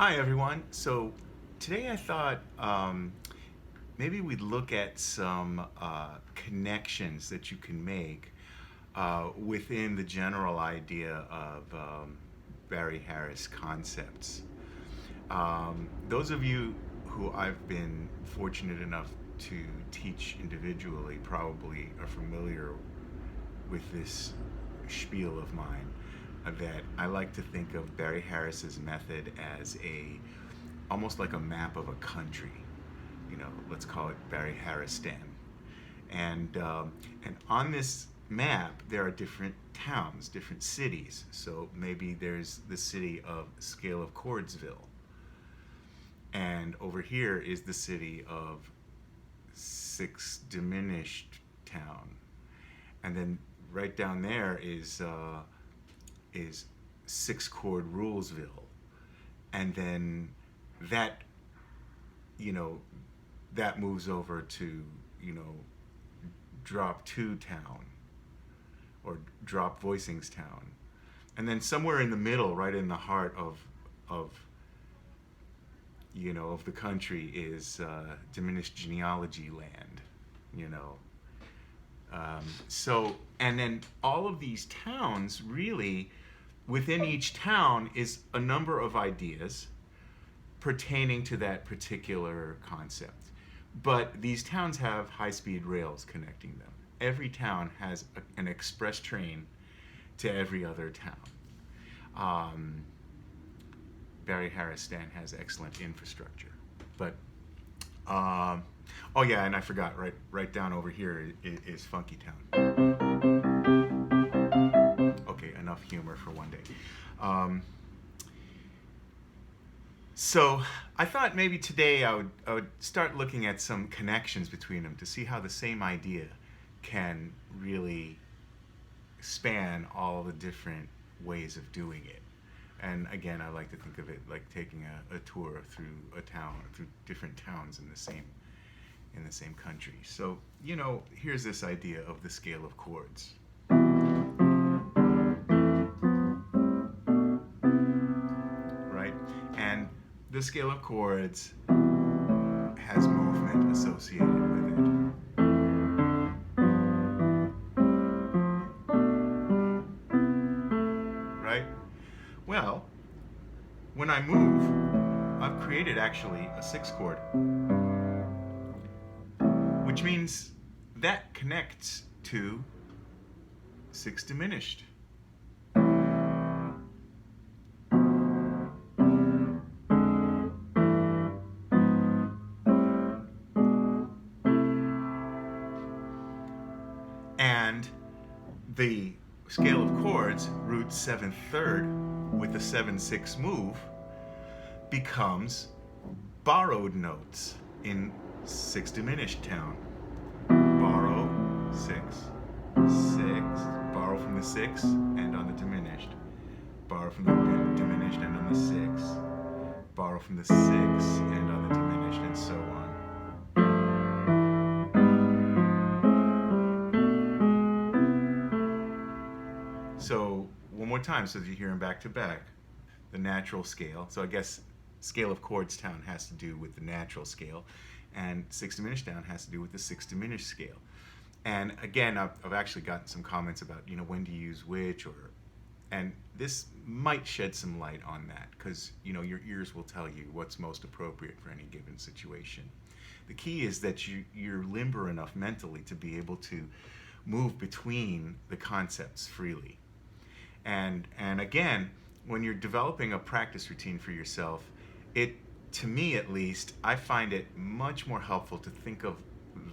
Hi everyone. So today I thought maybe we'd look at some connections that you can make within the general idea of Barry Harris concepts. Those of you who I've been fortunate enough to teach individually probably are familiar with this spiel of mine that I like to think of Barry Harris's method as almost like a map of a country. Let's call it Barry Harristan. And on this map there are different towns, different cities. So maybe there's the city of Scale of Chordsville, and over here is the city of sixth-diminished town, and then right down there is sixth-chord Rulesville, and then that that moves over to drop 2 town, or drop Voicings town, and then somewhere in the middle, right in the heart of the country, is diminished genealogy land. So, and then all of these towns, really, within each town is a number of ideas pertaining to that particular concept. But these towns have high-speed rails connecting them. Every town has an express train to every other town. Barry Harristan has excellent infrastructure. But oh yeah, and I forgot, right down over here is Funky Town. Okay, enough humor for one day. So I thought maybe today I would start looking at some connections between them to see how the same idea can really span all the different ways of doing it. And again, I like to think of it like taking a tour through a town, through different towns in the same country. So, here's this idea of the scale of chords. Right? And the scale of chords has movement associated with it. Right? Well, when I move, I've created actually a 6th chord, which means that connects to 6th-diminished. And the scale of chords, root 7th third, with the 7/6 move, becomes borrowed notes in 6th-diminished town. Borrow 6, 6, borrow from the 6 and on the diminished, borrow from the diminished and on the 6, borrow from the 6 and on the diminished, and so on. So one more time so that you hear them back to back. The natural scale, so I guess scale of chords town has to do with the natural scale, and 6th-diminished town has to do with the 6th-diminished scale. And again, I've actually gotten some comments about when to use which, and this might shed some light on that, because your ears will tell you what's most appropriate for any given situation. The key is that you're limber enough mentally to be able to move between the concepts freely. And again, when you're developing a practice routine for yourself, to me at least, I find it much more helpful to think of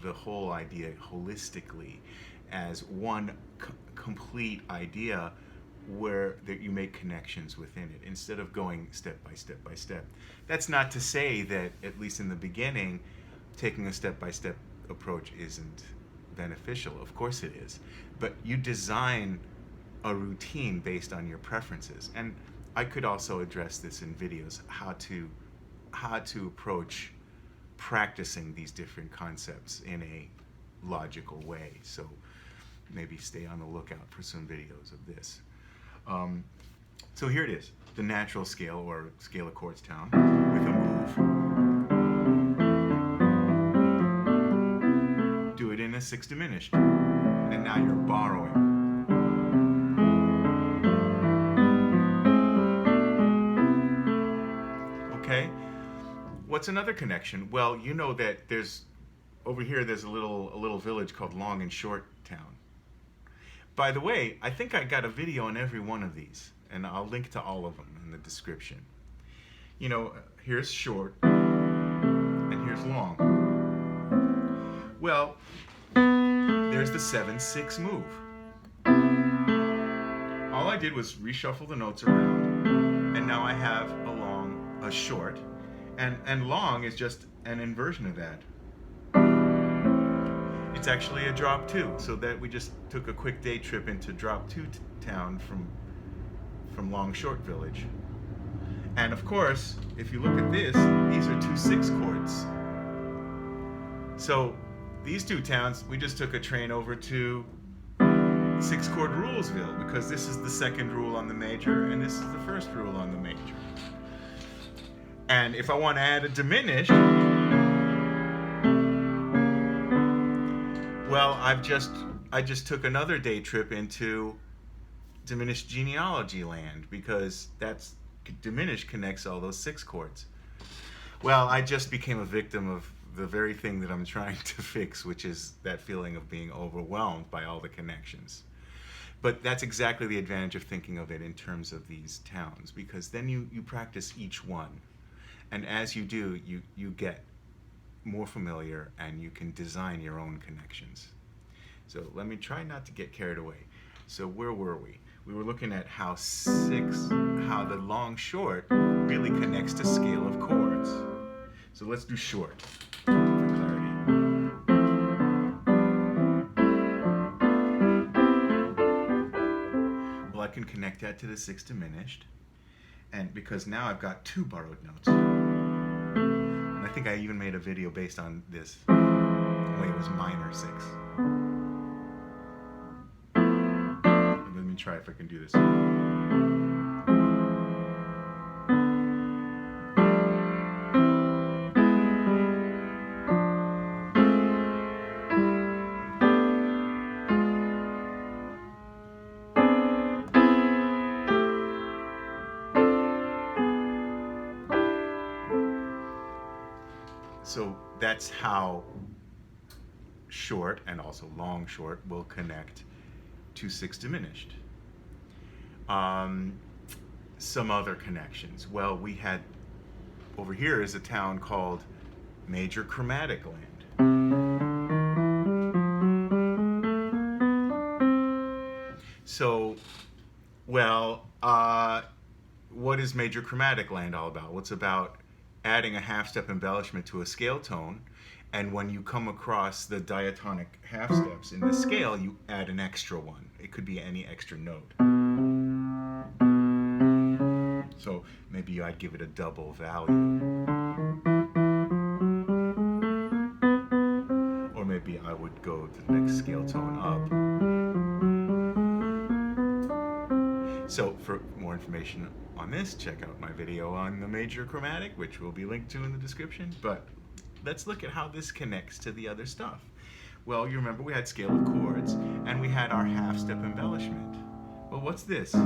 the whole idea holistically as one complete idea where you make connections within it, instead of going step by step by step. That's not to say that, at least in the beginning, taking a step-by-step approach isn't beneficial. Of course it is. But you design a routine based on your preferences. And I could also address this in videos, how to approach practicing these different concepts in a logical way. So maybe stay on the lookout for some videos of this. So here it is, the natural scale, or scale of chords tone, with a move. Do it in a sixth diminished. And now you're borrowing. Okay? What's another connection? Well, you know that over here there's a little village called Long and Short Town. By the way, I think I got a video on every one of these, and I'll link to all of them in the description. You know, here's short, and here's long. Well, there's the 7/6 move. All I did was reshuffle the notes around, and now I have a long, a short, and long is just an inversion of that. It's actually a drop 2, so that we just took a quick day trip into drop 2 town from Long Short Village. And of course, if you look at this, these are 2 sixth chords. So these 2 towns, we just took a train over to sixth chord Rulesville, because this is the second rule on the major and this is the first rule on the major. And if I want to add a diminished, well, I just took another day trip into diminished genealogy land, because that's diminished connects all those sixth chords. Well, I just became a victim of the very thing that I'm trying to fix, which is that feeling of being overwhelmed by all the connections. But that's exactly the advantage of thinking of it in terms of these towns, because then you practice each one. And as you do, you get more familiar and you can design your own connections. So let me try not to get carried away. So where were we? We were looking at how the long short really connects to scale of chords. So let's do short for clarity. Well, I can connect that to the sixth diminished, and because now I've got 2 borrowed notes. And I think I even made a video based on this, only it was minor 6. Let me try if I can do this. So that's how short, and also long short, will connect to sixth diminished. Some other connections. Well, we had, over here is a town called Major Chromatic Land. So, well, what is Major Chromatic Land all about? Well, it's about adding a half-step embellishment to a scale tone, and when you come across the diatonic half steps in the scale, you add an extra one. It could be any extra note. So maybe I'd give it a double value. Or maybe I would go to the next scale tone up. So for more information on this, check out my video on the major chromatic, which will be linked to in the description. But let's look at how this connects to the other stuff. Well, you remember we had scale of chords, and we had our half-step embellishment. Well, what's this? I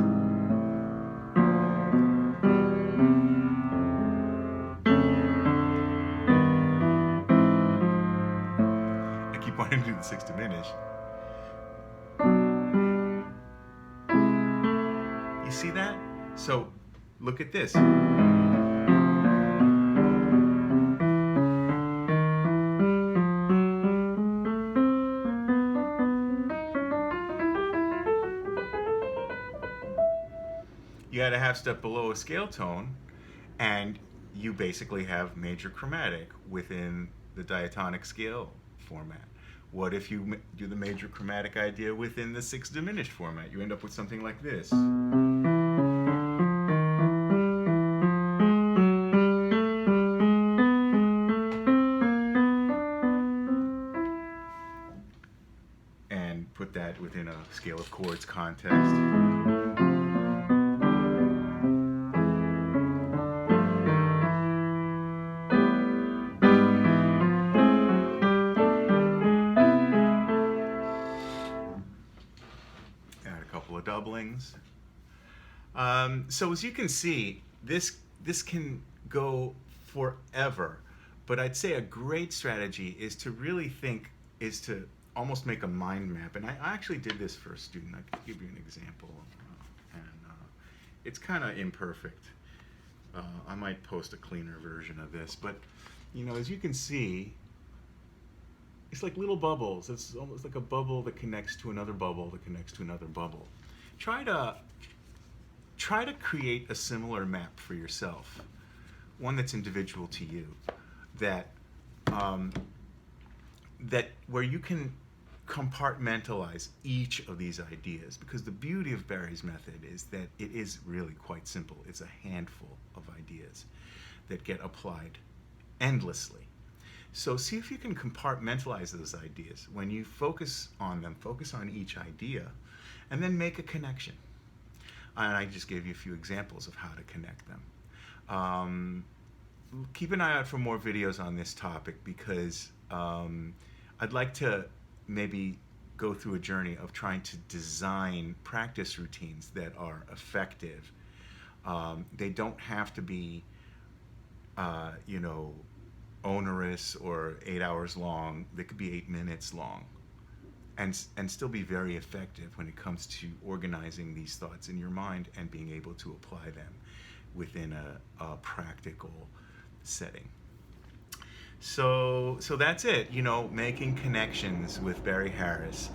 keep wanting to do the sixth diminished. You see that? So, look at this. You add a half step below a scale tone, and you basically have major chromatic within the diatonic scale format. What if you do the major chromatic idea within the sixth diminished format? You end up with something like this. And put that within a scale of chords context. So as you can see, this can go forever, but I'd say a great strategy is to really think, is to almost make a mind map. And I actually did this for a student. I could give you an example, and it's kind of imperfect. I might post a cleaner version of this, but as you can see, it's like little bubbles. It's almost like a bubble that connects to another bubble that connects to another bubble. Try to create a similar map for yourself, one that's individual to you, that where you can compartmentalize each of these ideas, because the beauty of Barry's method is that it is really quite simple. It's a handful of ideas that get applied endlessly. So see if you can compartmentalize those ideas. When you focus on them, focus on each idea, and then make a connection. And I just gave you a few examples of how to connect them. Keep an eye out for more videos on this topic, because I'd like to maybe go through a journey of trying to design practice routines that are effective. They don't have to be, onerous or 8 hours long. They could be 8 minutes long, and still be very effective when it comes to organizing these thoughts in your mind and being able to apply them within a practical setting. So that's it. Making connections with Barry Harris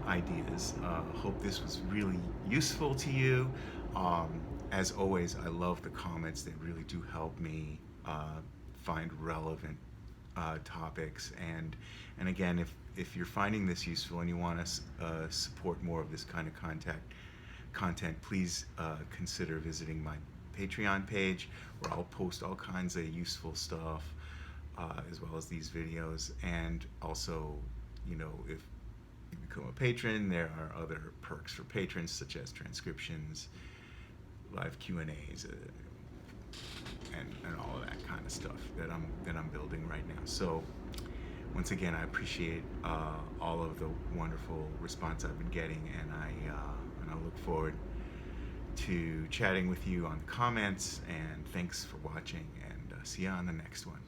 ideas. Hope this was really useful to you. As always, I love the comments. They really do help me find relevant topics. And again, if you're finding this useful and you want to support more of this kind of content, please consider visiting my Patreon page, where I'll post all kinds of useful stuff, as well as these videos. And also, if you become a patron, there are other perks for patrons, such as transcriptions, live Q&As, and all of that kind of stuff that I'm building right now. So once again, I appreciate all of the wonderful response I've been getting, and I look forward to chatting with you on the comments. And thanks for watching, and see you on the next one.